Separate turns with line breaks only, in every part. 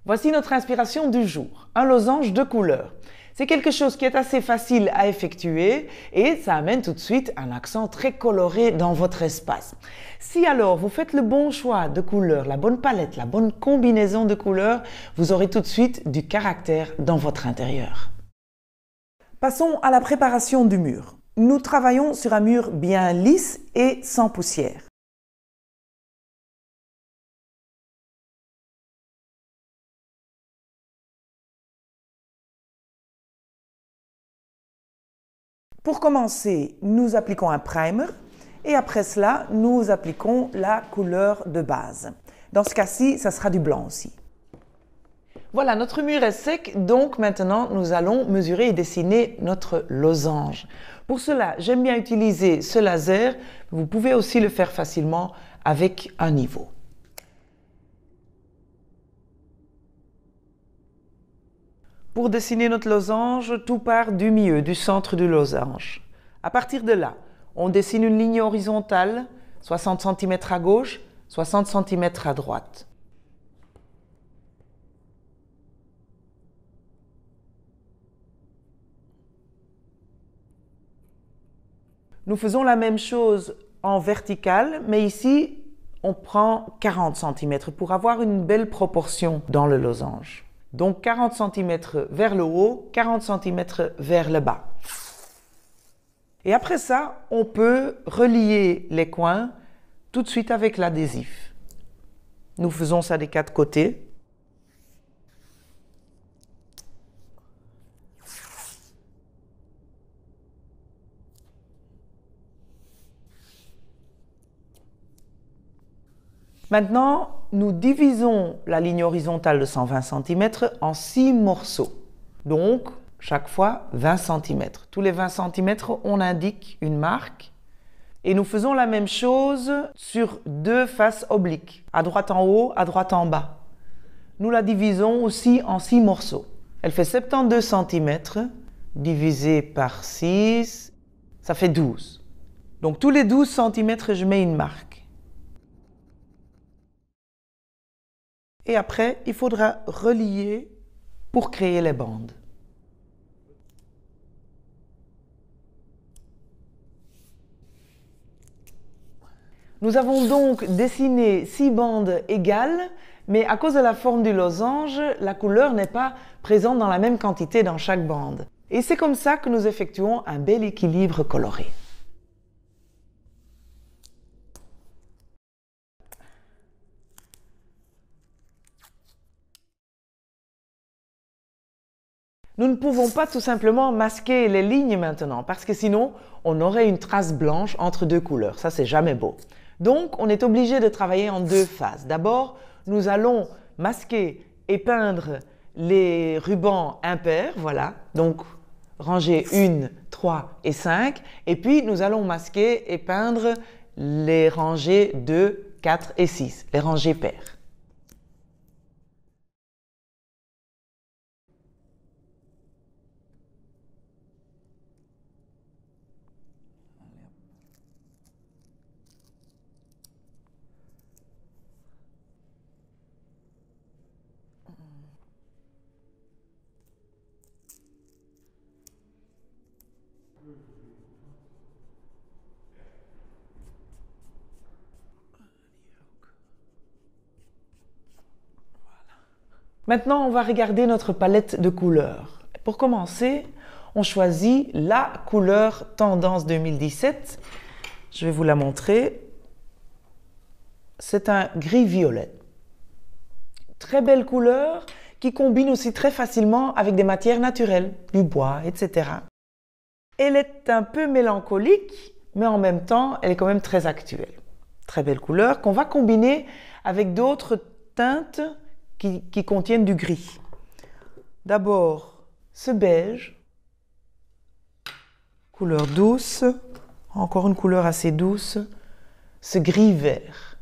Voici notre inspiration du jour, un losange de couleurs. C'est quelque chose qui est assez facile à effectuer et ça amène tout de suite un accent très coloré dans votre espace. Si alors vous faites le bon choix de couleurs, la bonne palette, la bonne combinaison de couleurs, vous aurez tout de suite du caractère dans votre intérieur. Passons à la préparation du mur. Nous travaillons sur un mur bien lisse et sans poussière. Pour commencer, nous appliquons un primer et après cela, nous appliquons la couleur de base. Dans ce cas-ci, ça sera du blanc aussi. Voilà, notre mur est sec, donc maintenant nous allons mesurer et dessiner notre losange. Pour cela, j'aime bien utiliser ce laser. Vous pouvez aussi le faire facilement avec un niveau. Pour dessiner notre losange, tout part du milieu, du centre du losange. À partir de là, on dessine une ligne horizontale, 60 cm à gauche, 60 cm à droite. Nous faisons la même chose en vertical, mais ici, on prend 40 cm pour avoir une belle proportion dans le losange. Donc 40 cm vers le haut, 40 cm vers le bas. Et après ça, on peut relier les coins tout de suite avec l'adhésif. Nous faisons ça des quatre côtés. Maintenant, nous divisons la ligne horizontale de 120 cm en 6 morceaux. Donc, chaque fois 20 cm. Tous les 20 cm, on indique une marque. Et nous faisons la même chose sur deux faces obliques, à droite en haut, à droite en bas. Nous la divisons aussi en 6 morceaux. Elle fait 72 cm, divisé par 6, ça fait 12. Donc, tous les 12 cm, je mets une marque. Et après, il faudra relier pour créer les bandes. Nous avons donc dessiné 6 bandes égales, mais à cause de la forme du losange, la couleur n'est pas présente dans la même quantité dans chaque bande. Et c'est comme ça que nous effectuons un bel équilibre coloré. Nous ne pouvons pas tout simplement masquer les lignes maintenant parce que sinon, on aurait une trace blanche entre deux couleurs. Ça, c'est jamais beau. Donc, on est obligé de travailler en deux phases. D'abord, nous allons masquer et peindre les rubans impairs, voilà. Donc, rangée 1, 3 et 5. Et puis, nous allons masquer et peindre les rangées 2, 4 et 6, les rangées paires. Maintenant, on va regarder notre palette de couleurs. Pour commencer, on choisit la couleur Tendance 2017. Je vais vous la montrer. C'est un gris-violet. Très belle couleur qui combine aussi très facilement avec des matières naturelles, du bois, etc. Elle est un peu mélancolique, mais en même temps, elle est quand même très actuelle. Très belle couleur qu'on va combiner avec d'autres teintes qui contiennent du gris. D'abord, ce beige, couleur douce, encore une couleur assez douce, ce gris vert.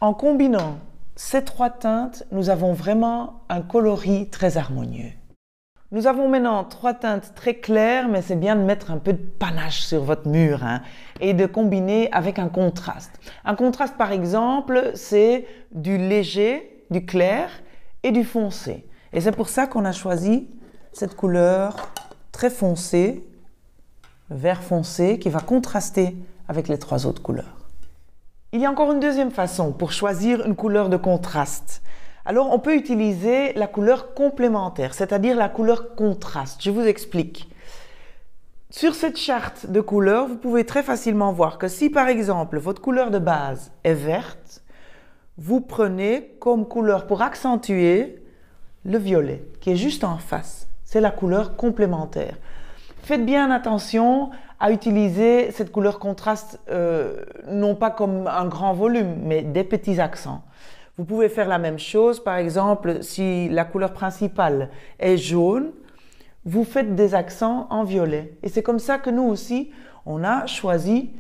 En combinant ces trois teintes, nous avons vraiment un coloris très harmonieux. Nous avons maintenant trois teintes très claires, mais c'est bien de mettre un peu de panache sur votre mur et de combiner avec un contraste. Un contraste, par exemple, c'est du léger du clair et du foncé. Et c'est pour ça qu'on a choisi cette couleur très foncée, le vert foncé, qui va contraster avec les trois autres couleurs. Il y a encore une deuxième façon pour choisir une couleur de contraste. Alors, on peut utiliser la couleur complémentaire, c'est-à-dire la couleur contraste. Je vous explique. Sur cette charte de couleurs, vous pouvez très facilement voir que si, par exemple, votre couleur de base est verte, vous prenez comme couleur pour accentuer le violet, qui est juste en face. C'est la couleur complémentaire. Faites bien attention à utiliser cette couleur contraste, non pas comme un grand volume, mais des petits accents. Vous pouvez faire la même chose, par exemple, si la couleur principale est jaune, vous faites des accents en violet. Et c'est comme ça que nous aussi, on a choisi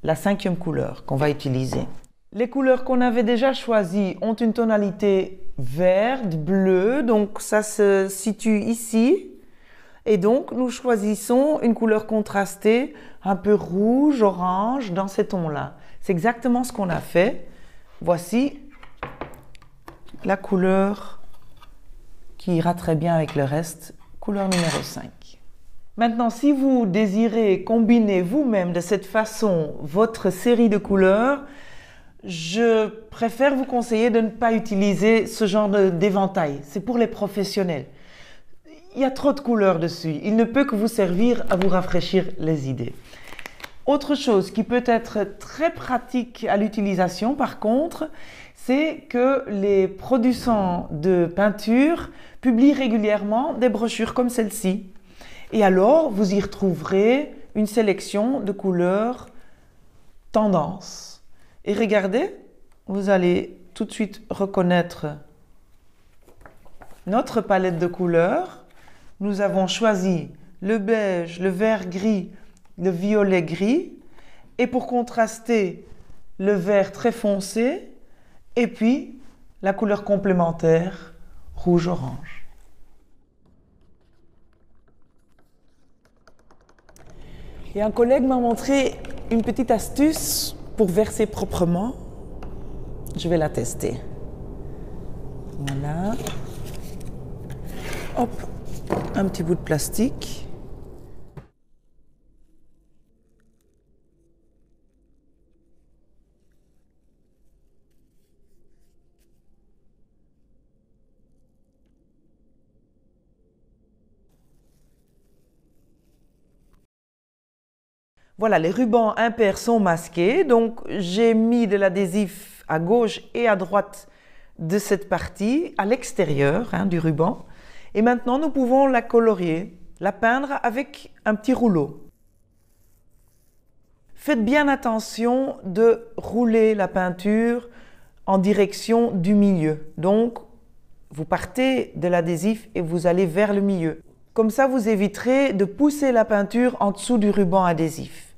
la cinquième couleur qu'on va utiliser. Les couleurs qu'on avait déjà choisies ont une tonalité verte, bleue, donc ça se situe ici. Et donc, nous choisissons une couleur contrastée, un peu rouge, orange, dans ces tons-là. C'est exactement ce qu'on a fait. Voici la couleur qui ira très bien avec le reste, couleur numéro 5. Maintenant, si vous désirez combiner vous-même de cette façon votre série de couleurs, je préfère vous conseiller de ne pas utiliser ce genre d'éventail. C'est pour les professionnels. Il y a trop de couleurs dessus. Il ne peut que vous servir à vous rafraîchir les idées. Autre chose qui peut être très pratique à l'utilisation, par contre, c'est que les producteurs de peinture publient régulièrement des brochures comme celle-ci. Et alors, vous y retrouverez une sélection de couleurs tendance. Et regardez, vous allez tout de suite reconnaître notre palette de couleurs. Nous avons choisi le beige, le vert gris, le violet gris, et pour contraster, le vert très foncé, et puis la couleur complémentaire, rouge-orange. Et un collègue m'a montré une petite astuce pour verser proprement. Je vais la tester. Voilà. Hop, un petit bout de plastique. Voilà, les rubans impairs sont masqués, donc j'ai mis de l'adhésif à gauche et à droite de cette partie, à l'extérieur du ruban. Et maintenant, nous pouvons la colorier, la peindre avec un petit rouleau. Faites bien attention de rouler la peinture en direction du milieu. Donc, vous partez de l'adhésif et vous allez vers le milieu. Comme ça, vous éviterez de pousser la peinture en dessous du ruban adhésif.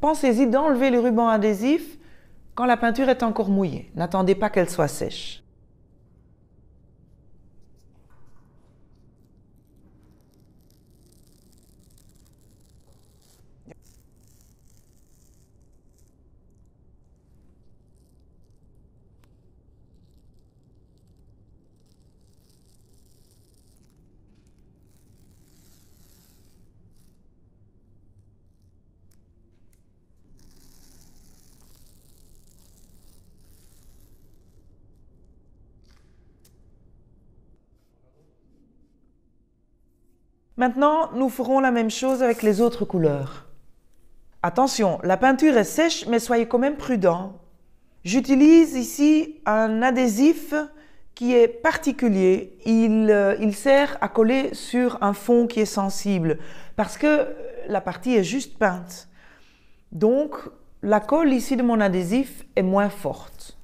pensez-y d'enlever le ruban adhésif quand la peinture est encore mouillée. N'attendez pas qu'elle soit sèche. Maintenant, nous ferons la même chose avec les autres couleurs. Attention, la peinture est sèche, mais soyez quand même prudent. J'utilise ici un adhésif qui est particulier. Il sert à coller sur un fond qui est sensible parce que la partie est juste peinte. Donc, la colle ici de mon adhésif est moins forte.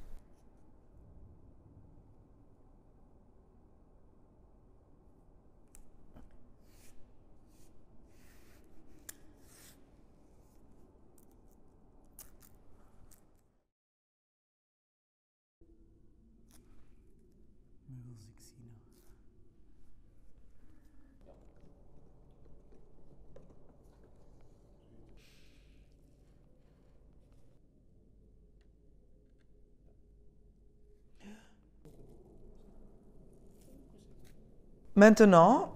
Maintenant,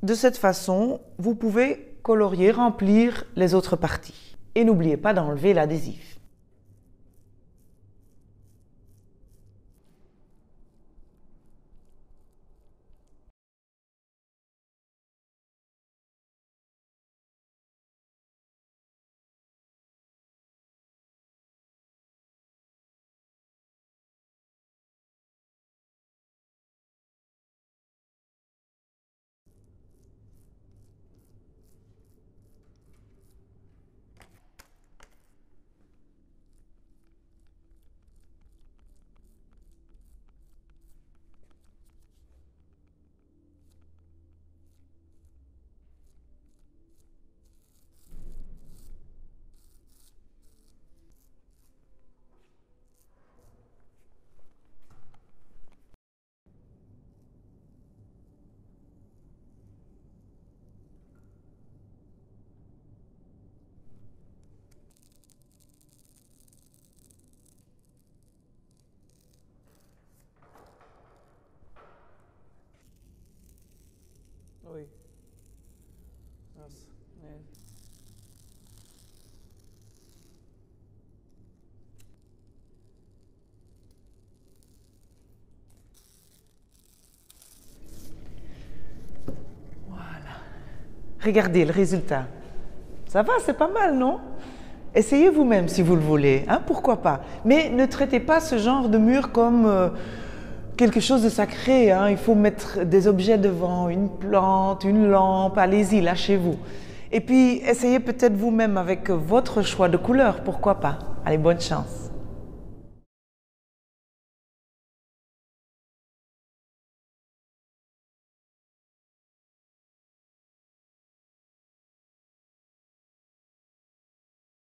de cette façon, vous pouvez colorier, remplir les autres parties. Et n'oubliez pas d'enlever l'adhésif. Oui. Voilà. Regardez le résultat. Ça va, c'est pas mal, non? Essayez vous-même si vous le voulez, hein, pourquoi pas. Mais ne traitez pas ce genre de mur comme quelque chose de sacré. Hein. Il faut mettre des objets devant, une plante, une lampe, allez-y, lâchez-vous. Et puis, essayez peut-être vous-même avec votre choix de couleur, pourquoi pas. Allez, bonne chance.